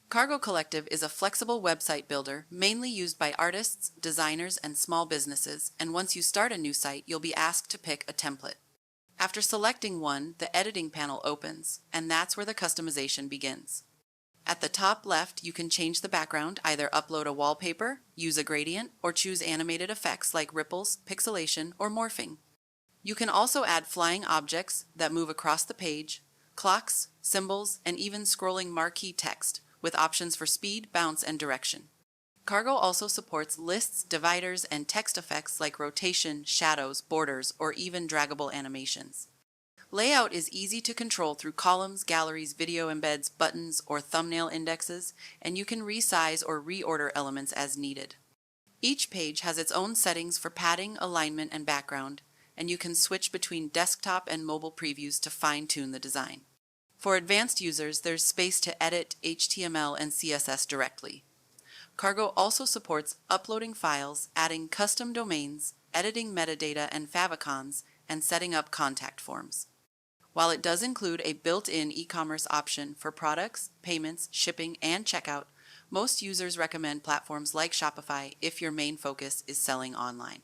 Cargo Collective is a flexible website builder mainly used by artists, designers, and small businesses, and once you start a new site, you'll be asked to pick a template. After selecting one, the editing panel opens, and that's where the customization begins. At the top left, you can change the background, either upload a wallpaper, use a gradient, or choose animated effects like ripples, pixelation, or morphing. You can also add flying objects that move across the page, clocks, symbols, and even scrolling marquee text, with options for speed, bounce, and direction. Cargo also supports lists, dividers, and text effects like rotation, shadows, borders, or even draggable animations. Layout is easy to control through columns, galleries, video embeds, buttons, or thumbnail indexes, and you can resize or reorder elements as needed. Each page has its own settings for padding, alignment, and background, and you can switch between desktop and mobile previews to fine-tune the design. For advanced users, there's space to edit HTML and CSS directly. Cargo also supports uploading files, adding custom domains, editing metadata and favicons, and setting up contact forms. While it does include a built-in e-commerce option for products, payments, shipping, and checkout, most users recommend platforms like Shopify if your main focus is selling online.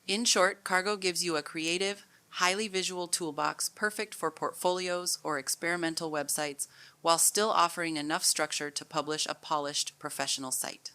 In short, Cargo gives you a creative, highly visual toolbox perfect for portfolios or experimental websites while still offering enough structure to publish a polished professional site.